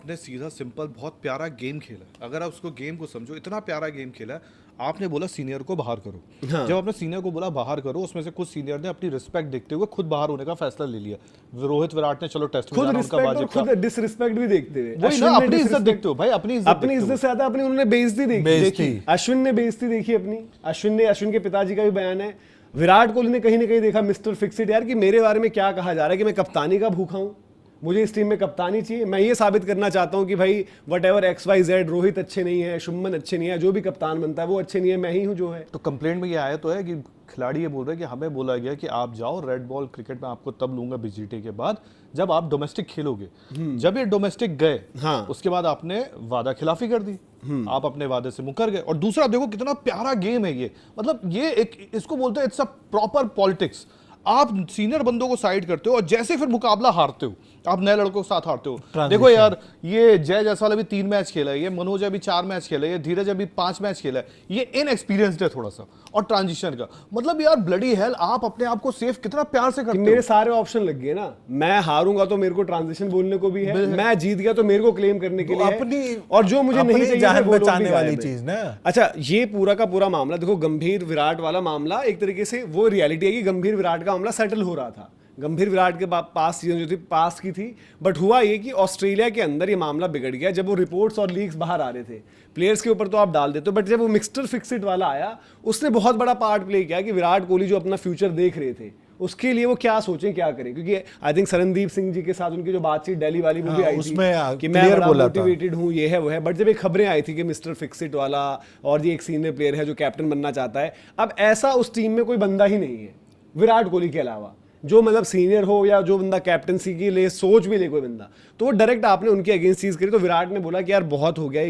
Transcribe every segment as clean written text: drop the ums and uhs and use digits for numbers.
आपने सीधा सिंपल बहुत प्यारा गेम खेला है। अगर आप उसको गेम को समझो, इतना प्यारा गेम खेला है। आपने बोला सीनियर को बाहर करो। हाँ। जब आपने सीनियर को बोला बाहर करो, उसमें से कुछ सीनियर ने अपनी रिस्पेक्ट देखते हुए खुद बाहर होने का फैसला ले लिया। रोहित विराट ने चलो टेस्ट में खुद जाना उनका रिस्पेक्ट और वाजिब खुद था। डिसरिस्पेक्ट भी देखते हुए वही ना, अपनी इज्जत देखते हो भाई, अपनी इज्जत अपनी देखते इज्जत हो। से ज्यादा अपनी उन्होंने बेइज्जती बेइज्जती। देखी। अश्विन ने बेइज्जती देखी अपनी। अश्विन के पिताजी का भी बयान है। विराट कोहली ने कहीं ना कहीं देखा मिस्टर फिक्स इट यार कि मेरे बारे में क्या कहा जा रहा है कि मैं कप्तानी का भूखा हूं, मुझे इस टीम में कप्तानी चाहिए। मैं ये साबित करना चाहता हूं कि भाई वट एवर XYZ, रोहित अच्छे नहीं है, शुभमन अच्छे नहीं है, जो भी कप्तान बनता है वो अच्छे नहीं है, मैं ही हूं जो है। तो कंप्लेंट में ये आया तो है कि खिलाड़ी ये बोल रहे हैं कि हमें बोला गया कि आप जाओ, रेड बॉल क्रिकेट में आपको तब लूंगा BGT के बाद जब आप डोमेस्टिक खेलोगे। जब ये डोमेस्टिक गए, हाँ। उसके बाद आपने वादा खिलाफी कर दी, आप अपने वादे से मुकर गए। और दूसरा देखो कितना प्यारा गेम है ये, मतलब ये एक इसको बोलते हैं इट्स अ प्रॉपर पॉलिटिक्स। आप सीनियर बंदों को साइड करते हो और जैसे फिर मुकाबला हारते हो, आप नए लड़कों के साथ हारते हो। देखो यार, ये जय जायसवाल अभी 3 मैच खेला है, ये मनोज अभी 4 मैच खेला है, ये धीरज अभी 5 मैच खेला है। ये इनएक्सपीरियंस्ड है थोड़ा सा, और ट्रांजिशन का मतलब यार ब्लडी हेल, आप अपने आप को सेफ कितना प्यार से करते हो। मेरे सारे ऑप्शन लग गए ना, मैं हारूंगा तो मेरे को ट्रांजिशन बोलने को भी है, मैं जीत गया तो मेरे को क्लेम करने के लिए अपनी है, और जो मुझे नहीं चाहिए जान वो लोग भी बचाने वाली गायब है। चीज ना। अच्छा, ये पूरा का पूरा मामला देखो, गंभीर विराट वाला मामला एक तरीके से वो रियलिटी है कि गंभीर विराट का मामला सेटल हो रहा था। गंभीर विराट के पास सीजन जो थी पास की थी, बट हुआ ये कि ऑस्ट्रेलिया के अंदर ये मामला बिगड़ गया जब वो रिपोर्ट्स और लीक्स बाहर आ रहे थे। प्लेयर्स के ऊपर तो आप डाल देते हो, बट जब वो मिस्टर फिक्सिट वाला आया, उसने बहुत बड़ा पार्ट प्ले किया कि विराट कोहली जो अपना फ्यूचर देख रहे थे उसके लिए वो क्या सोचें क्या करें। क्योंकि आई थिंक शरणदीप सिंह जी के साथ उनकी जो बातचीत दिल्ली वाली वो भी आई थी कि मैं बड़ा मोटिवेटेड हूँ, ये है वो है। बट जब ये खबरें आई थी कि मिस्टर फिक्सिट वाला और ये एक सीनियर प्लेयर है जो कैप्टन बनना चाहता है, अब ऐसा उस टीम में कोई बंदा ही नहीं है विराट कोहली के अलावा जो मतलब सीनियर हो या जो बंदा कैप्टनसी के लिए सोच भी ले कोई बंदा, तो वो डायरेक्ट आपने उनके अगेंस्ट चीज करी। तो विराट ने बोला कि यार बहुत हो गया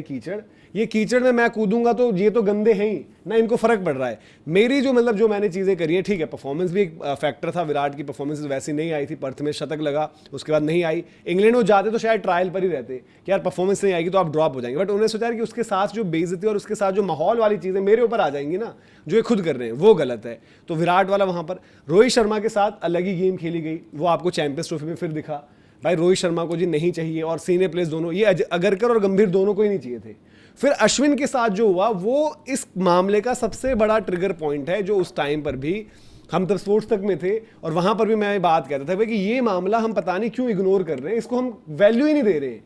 ये कीचड़ में मैं कूदूंगा तो ये तो गंदे हैं ही ना, इनको फर्क पड़ रहा है। मेरी जो मतलब जो मैंने चीजें करी है, ठीक है, परफॉर्मेंस भी एक फैक्टर था। विराट की परफॉर्मेंस वैसी नहीं आई थी, पर्थ में शतक लगा, उसके बाद नहीं आई। इंग्लैंड वो जाते तो शायद ट्रायल पर ही रहते कि यार परफॉर्मेंस नहीं आएगी तो आप ड्रॉप हो जाएंगे, बट उन्होंने सोचा कि उसके साथ जो बेइज्जती और उसके साथ जो माहौल वाली चीजें मेरे ऊपर आ जाएंगी ना, जो ये खुद कर रहे हैं, वो गलत है। तो विराट वाला वहां पर रोहित शर्मा के साथ अलग ही गेम खेली गई, वो आपको चैंपियंस ट्रॉफी में फिर दिखा। भाई रोहित शर्मा को जी नहीं चाहिए, और सीनियर प्लेयर्स दोनों, ये अगरकर और गंभीर दोनों को ही नहीं चाहिए थे। फिर अश्विन के साथ जो हुआ वो इस मामले का सबसे बड़ा ट्रिगर पॉइंट है, जो उस टाइम पर भी हम तब स्पोर्ट्स तक में थे और वहां पर भी मैं बात कहता था भाई कि ये मामला हम पता नहीं क्यों इग्नोर कर रहे हैं, इसको हम वैल्यू ही नहीं दे रहे।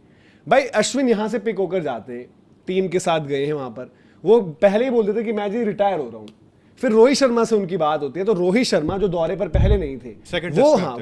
भाई अश्विन यहां से पिक होकर जाते हैं, टीम के साथ गए हैं वहां पर, वो पहले ही बोलते थे कि मैं जी रिटायर हो रहा हूं। फिर रोहित शर्मा से उनकी बात होती है, तो रोहित शर्मा जो दौरे पर पहले नहीं थे,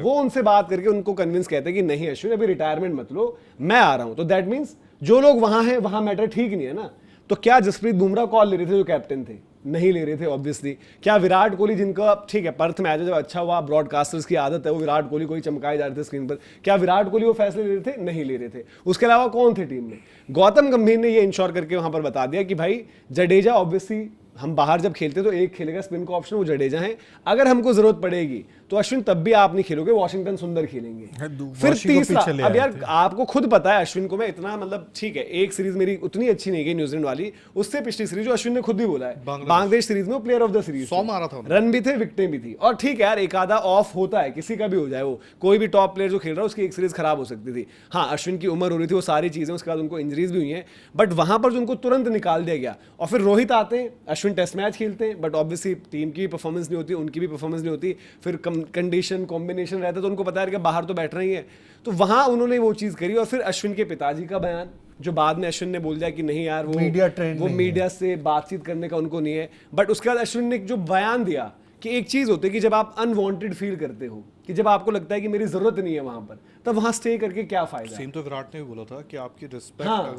वो उनसे बात करके उनको कन्विंस कहते हैं कि नहीं अश्विन अभी रिटायरमेंट मत लो, मैं आ रहा हूं। तो दैट मींस जो लोग वहां हैं वहां मैटर ठीक नहीं है ना। तो क्या जसप्रीत बुमराह कॉल ले रहे थे जो कैप्टन थे? नहीं ले रहे थे ऑब्वियसली। क्या विराट कोहली, जिनका ठीक है पर्थ मैच जब अच्छा हुआ, ब्रॉडकास्टर्स की आदत है वो विराट कोहली को ही चमकाए जा रहे थे स्क्रीन पर, क्या विराट कोहली वो फैसले ले रहे थे? नहीं ले रहे थे। उसके अलावा कौन थे टीम में? गौतम गंभीर ने ये इंश्योर करके वहां पर बता दिया कि भाई जडेजा, ऑब्वियसली हम बाहर जब खेलते तो एक खेलेगा स्पिन का ऑप्शन, वो जडेजा है, अगर हमको जरूरत पड़ेगी तो अश्विन तब भी आप नहीं खेलोगे, वॉशिंगटन सुंदर खेलेंगे। फिर तीसरा, अब यार आपको खुद पता है अश्विन को मैं इतना मतलब, ठीक है एक सीरीज मेरी उतनी अच्छी नहीं गई न्यूजीलैंड वाली, उससे पिछली सीरीज जो अश्विन ने खुद भी बोला है बांग्लादेश सीरीज में वो प्लेयर ऑफ द सीरीज, 100 मारा था, रन भी थे, विकेटें भी थी। और ठीक है यार एक आधा ऑफ होता है, किसी का भी हो जाए, वो कोई भी टॉप प्लेयर जो खेल रहा है उसकी एक सीरीज खराब हो सकती थी। हाँ अश्विन की उम्र हो रही थी, वो सारी चीजें, उसके बाद उनको इंजरीज भी हुई हैं, बट वहां पर जो उनको तुरंत निकाल दिया गया। और फिर रोहित आते हैं, अश्विन टेस्ट मैच खेलते हैं, बट ऑब्वियसली टीम की परफॉर्मेंस नहीं होती, उनकी भी परफॉर्मेंस नहीं होती, फिर कंडीशन कॉम्बिनेशन रहता है तो उनको पता है कि बाहर तो बैठ रही है। तो वहां उन्होंने वो चीज करी। और फिर अश्विन के पिताजी का बयान, जो बाद में अश्विन ने बोल दिया कि नहीं यार वो मीडिया से बातचीत करने का उनको नहीं है। बट उसके बाद अश्विन ने जो बयान दिया कि एक चीज होती है कि जब आप अनवांटेड फील करते हो, कि जब आपको लगता है कि मेरी जरूरत नहीं है वहां पर, तब वहां स्टे करके क्या फायदा। सेम तो विराट ने भी बोला था कि आपकी रिस्पेक्ट, हाँ,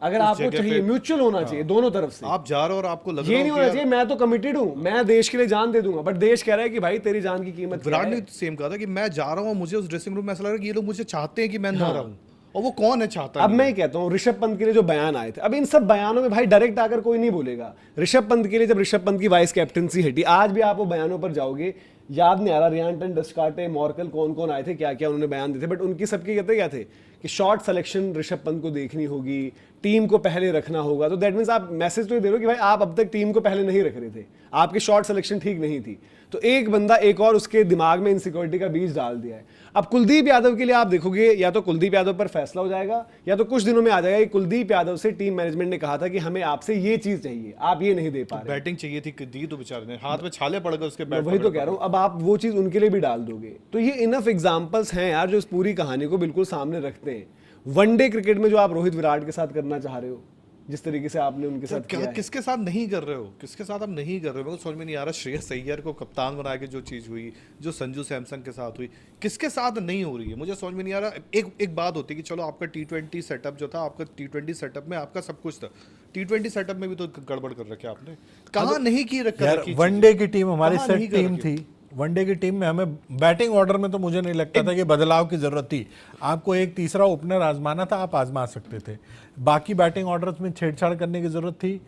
अगर आपको चाहिए, म्यूचुअल होना चाहिए दोनों तरफ से। आप जा रहे हो और आपको लग ये नहीं होना चाहिए मैं तो कमिटेड हूं, मैं देश के लिए जान दे दूंगा, बट देश कह रहा है कि भाई तेरी जान की कीमत। विराट ने सेम कहा था कि मैं जा रहा हूं, मुझे उस ड्रेसिंग रूम में ऐसा लग रहा है कि ये लोग मुझे चाहते हैं कि मैं ना रहूं, और वो कौन है चाहता है। अब मैं ही कहता हूँ ऋषभ पंत के लिए जो बयान आए थे, अब इन सब बयानों में भाई डायरेक्ट आकर कोई नहीं बोलेगा। ऋषभ पंत के लिए जब ऋषभ पंत की वाइस कैप्टनसी हटी, आज भी आप वो बयानों पर जाओगे, याद नहीं आ रहा रियांटन, डस्कार्टे, मॉर्कल, कौन कौन आए थे, क्या क्या उन्होंने बयान दिए थे, बट उनकी सबके कहते क्या थे कि शॉर्ट सिलेक्शन ऋषभ पंत को देखनी होगी, टीम को पहले रखना होगा। तो दैट मीन्स आप मैसेज तो ये दे रहे हो कि भाई आप अब तक टीम को पहले नहीं रख रहे थे, आपकी शॉट सिलेक्शन ठीक नहीं थी, तो एक बंदा एक और उसके दिमाग में इनसिक्योरिटी का बीज डाल दिया है। अब कुलदीप यादव के लिए आप देखोगे, या तो कुलदीप यादव पर फैसला हो जाएगा या तो कुछ दिनों में आ जाएगा कि कुलदीप यादव से टीम मैनेजमेंट ने कहा था कि हमें आपसे ये चीज चाहिए, आप ये नहीं दे पा रहे। बैटिंग चाहिए थी, दी तो बेचारे ने, हाथ में छाले पड़ गए उसके बैट। वही तो कह रहा हूँ, अब आप वो चीज उनके लिए भी डाल दोगे। तो ये इनफ एग्जांपल्स हैं यार जो इस पूरी कहानी को बिल्कुल सामने रखते हैं। वनडे क्रिकेट में जो आप रोहित विराट के साथ करना चाह रहे हो, जिस तरीके से आपने उनके साथ किया है, किसके साथ नहीं कर रहे हो, किसके साथ आप नहीं कर रहे हो, मेरे को समझ में नहीं आ रहा। श्रेयस अय्यर को कप्तान बना के जो चीज़ हुई, जो संजू सैमसन के साथ हुई, किसके साथ नहीं हो रही है, मुझे समझ में नहीं आ रहा। एक बात होती है कि चलो आपका T20 सेटअप जो था, आपका T20 सेटअप में आपका सब कुछ था, T20 सेटअप में भी तो गड़बड़ कर रखे आपने, कहाँ नहीं की रखी। वनडे की टीम हमारी कहाँ सेट नहीं कर टीम रखी? थी। वनडे की टीम में हमें बैटिंग ऑर्डर में तो मुझे नहीं लगता था कि बदलाव की जरूरत थी। आपको एक तीसरा ओपनर आजमाना था, आप आजमा सकते थे। बाकी बैटिंग ऑर्डर्स में छेड़छाड़ करने की जरूरत थी।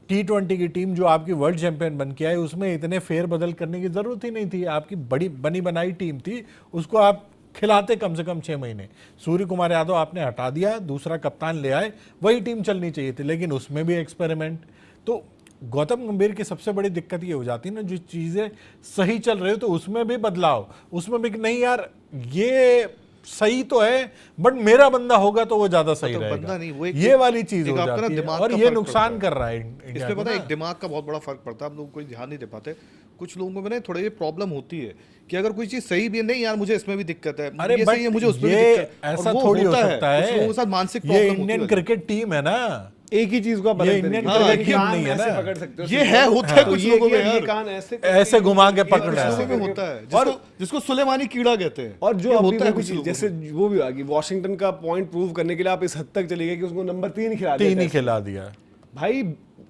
T20 की टीम जो आपकी वर्ल्ड चैंपियन बन के आई, उसमें इतने फेर बदल करने की जरूरत ही नहीं थी। आपकी बड़ी बनी बनाई टीम थी, उसको आप खिलाते कम से कम 6 महीने। सूर्य कुमार यादव आपने हटा दिया, दूसरा कप्तान ले आए, वही टीम चलनी चाहिए थी, लेकिन उसमें भी एक्सपेरिमेंट। तो गौतम गंभीर की सबसे बड़ी दिक्कत ये हो जाती है ना, जो चीजें सही चल रही हो तो उसमें भी बदलाव, उसमें भी नहीं यार ये सही तो है बट मेरा बंदा होगा तो वो ज्यादा सही तो रहेगा, बंदा नहीं, वो ये वाली चीज हो आपका ना जाती है दिमाग और का ये फर्क नुकसान पड़ता कर रहा है इंडिया इसमें को पता है ना। एक दिमाग का बहुत बड़ा फर्क पड़ता है, हम लोग कोई ध्यान नहीं दे पाते। कुछ लोगों में ना थोड़ा ये प्रॉब्लम होती है कि अगर कोई चीज सही भी है, नहीं यार मुझे इसमें भी दिक्कत है, अरे ये सही है, मुझे उसमें भी ये दिक्कत है, और ऐसा वो थोड़ी हो होता सकता कुछ लोगों है। के साथ मानसिक ये प्रॉब्लम इंडियन होती है। क्रिकेट टीम है ना, एक ही चीज को आप ये अलग इंडियन तरीके से क्रिकेट कान नहीं है ऐसे ना। पकड़ सकते हो, ये है, होता है तो कुछ ये लोगों में कि ये यार। कान ऐसे ऐसे घुमा के ये पकड़ कुछ रहा लोगों है। में होता है, जिसको सुलेमानी कीड़ा कहते हैं। और जो ये अभी होता है वो भी कुछ चीज, लोगों जैसे में। वो भी आ गई, वॉशिंगटन का पॉइंट प्रूव करने के लिए आप इस हद तक चले गए कि उसको नंबर 3 खिला दिया। 3 ही खिला दिया भाई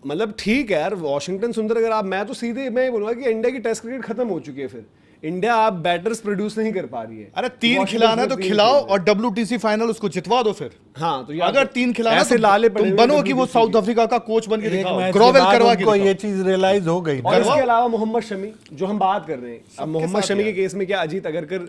मतलब ठीक है यार, वॉशिंगटन सुंदर, अगर आप, मैं तो सीधे मैं बोलूंगा कि इंडिया की टेस्ट क्रिकेट खत्म हो चुकी है। फिर इंडिया आप बैटर्स प्रोड्यूस नहीं कर पा रही है। अरे 3 वॉशिंगटन खिलाना है तो में 3 खिलाओ खेल और WTC फाइनल उसको जितवा दो फिर। हाँ, तो अगर 3 खिलाना ऐसे तो लाले तुम पड़े बनो कि वो साउथ अफ्रीका का कोच बन के एक दिखाओ, मैच के ग्रोवेल बाद करवा के उनको ये दिखाओ। चीज रियलाइज हो गई। और इसके अलावा मोहम्मद शमी जो हम बात कर रहे हैं, अब मोहम्मद साथ शमी के यार। केस में क्या अजीत अगरकर,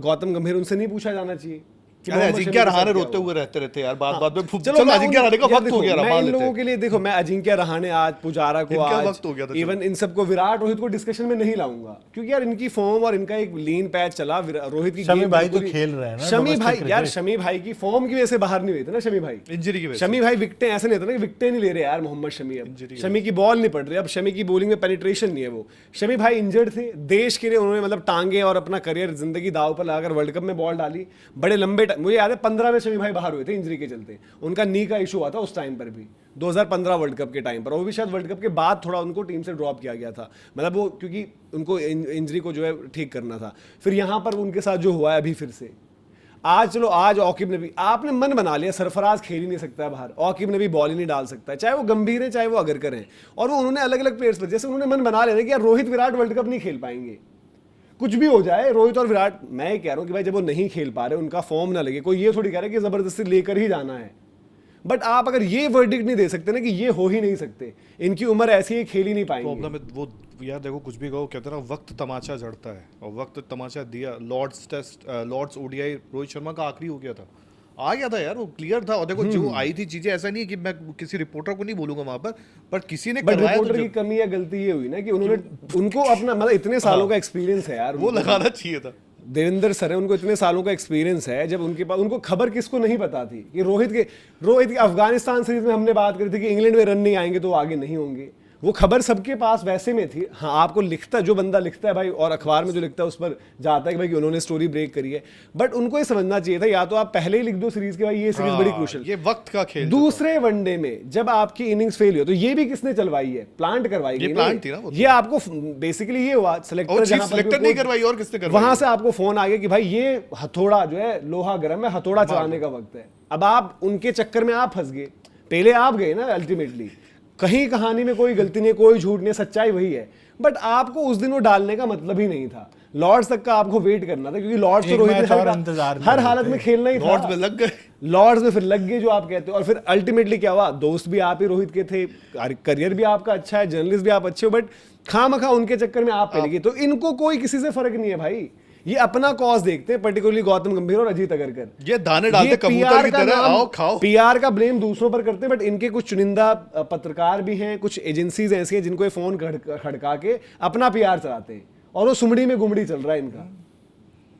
गौतम गंभीर, उनसे नहीं पूछा जाना चाहिए कि अरे मोहम्मद अजिंक्य शमी के साथ रहाणे क्या रोते हुआ? हुए रहते यार, बात में चलो मैं अजिंक्य रहाणे का यार वक्त हो देखो, गया, मैं मान इन लेते लोगों हैं। के लिए देखो, मैं अजिंक्य रहाणे आज, पुजारा को इनका आज, वक्त हो गया था, इवन इन सबको, विराट रोहित को डिस्कशन में नहीं लाऊंगा क्योंकि यार इनकी फॉर्म और इनका एक लीन पैच चला। रोहित की शमी गेम भाई तो पूरी- खेल रहे हैं ना शमी domestic भाई यार, cricket। शमी भाई की फॉर्म की वजह से बाहर नहीं हुए थे ना। शमी भाई इंजरी की वजह से। शमी भाई विकटें ऐसे नहीं होता ना कि विकटें नहीं ले रहे यार मोहम्मद शमी। अब शमी की बॉल नहीं पड़ रही, अब शमी की बॉलिंग में पेनिट्रेशन नहीं है। वो शमी भाई इंजर्ड थे, देश के लिए उन्होंने मतलब टांगे और अपना करियर, जिंदगी दाव पर लगाकर वर्ल्ड कप में बॉल डाली। बड़े लंबे मुझे याद है 15 में शमी भाई बाहर हुए थे इंजरी के चलते। उनका नी का इशू हुआ था उस टाइम पर भी, 2015 वर्ल्ड कप के टाइम पर। वो भी शायद वर्ल्ड कप के बाद थोड़ा उनको टीम से ड्रॉप किया गया था, मतलब वो क्योंकि उनको इंजरी को जो है ठीक करना था। फिर यहाँ पर उनके साथ जो हुआ है अभी फिर से, आज चलो आज ऑकिब ने भी, आपने मन बना लिया सरफराज खेल ही नहीं सकता है बाहर, ऑकिब ने भी बॉल ही नहीं डाल सकता है, चाहे वो गंभीर है चाहे वो अगरकर हैं। और वो उन्होंने अलग अलग प्लेयर्स पर, जैसे उन्होंने मन बना लिया कि यार रोहित विराट वर्ल्ड कप नहीं खेल पाएंगे, कुछ भी हो जाए रोहित और विराट। मैं ये कह रहा हूँ कि भाई जब वो नहीं खेल पा रहे, उनका फॉर्म ना लगे, कोई ये थोड़ी कह रहा है कि जबरदस्ती लेकर ही जाना है। बट आप अगर ये वर्डिक्ट नहीं दे सकते ना कि ये हो ही नहीं सकते, इनकी उम्र ऐसी है, खेल ही नहीं पाएंगे। प्रॉब्लम है वो यार, देखो कुछ भी कहो, कहते हैं ना वक्त तमाचा जड़ता है, और वक्त तमाचा दिया। Lord's Test, Lord's ODI Rohit Sharma का आखिरी हो गया था, आ गया था यार, वो क्लियर था। और देखो जो आई थी चीजें, ऐसा नहीं है कि मैं किसी रिपोर्टर को नहीं बोलूंगा वहां पर किसी ने बट करवाया रिपोर्टर तो की कमी या गलती ये हुई ना कि उन्होंने, उनको अपना मतलब इतने सालों का एक्सपीरियंस है यार, वो लगाना चाहिए था। देवेंद्र सर है, उनको इतने सालों का एक्सपीरियंस है, जब उनके पास, उनको खबर किसको नहीं पता थी कि रोहित के अफगानिस्तान सीरीज में हमने बात करी थी कि इंग्लैंड में रन नहीं आएंगे तो वो आगे नहीं होंगे। वो खबर सबके पास वैसे में थी। हाँ, आपको लिखता, जो बंदा लिखता है भाई, और अखबार में जो लिखता है उस पर जाता है कि भाई कि उन्होंने स्टोरी ब्रेक करी है, बट उनको ये समझना चाहिए था, या तो आप पहले ही लिख दो सीरीज के भाई ये सीरीज बड़ी क्रूशियल। ये वक्त का खेल। दूसरे वनडे में जब आपकी इनिंग्स फेल हुई तो ये भी किसने चलवाई है? प्लांट करवाई गई, प्लांट थी ना वो, ये आपको बेसिकली ये हुआ सेलेक्टर नहीं करवाई, और किसने करवाई? वहां से आपको फोन आ गया कि भाई ये हथौड़ा जो है, लोहा गर्म है, हथौड़ा चलाने का वक्त है। अब आप उनके चक्कर में आप फंस गए, पहले आप गए ना अल्टीमेटली। कहीं कहानी में कोई गलती नहीं, कोई झूठ नहीं, सच्चाई वही है। बट आपको उस दिन वो डालने का मतलब ही नहीं था। लॉर्ड्स तक का आपको वेट करना था, क्योंकि लॉर्ड्स तो रोहित ने हर हालत में खेलना ही था। लॉर्ड्स में लग गए, लॉर्ड्स में फिर लग गए जो आप कहते हो। और फिर अल्टीमेटली क्या हुआ, दोस्त भी आप ही रोहित के थे, करियर भी आपका अच्छा है, जर्नलिस्ट भी आप अच्छे हो, बट खामखा उनके चक्कर में आप पहले गए। तो इनको कोई किसी से फर्क नहीं है भाई, ये अपना कॉज देखते हैं, पर्टिकुलरली गौतम गंभीर और अजीत अगरकर। ये दाने डालते कबूतर की तरह, आओ खाओ। पीआर का ब्लेम दूसरों पर करते हैं, बट इनके कुछ चुनिंदा पत्रकार भी हैं, कुछ एजेंसीज ऐसी हैं जिनको ये फोन खड़का के अपना पीआर चलाते हैं, और वो सुमड़ी में गुमड़ी चल रहा है इनका।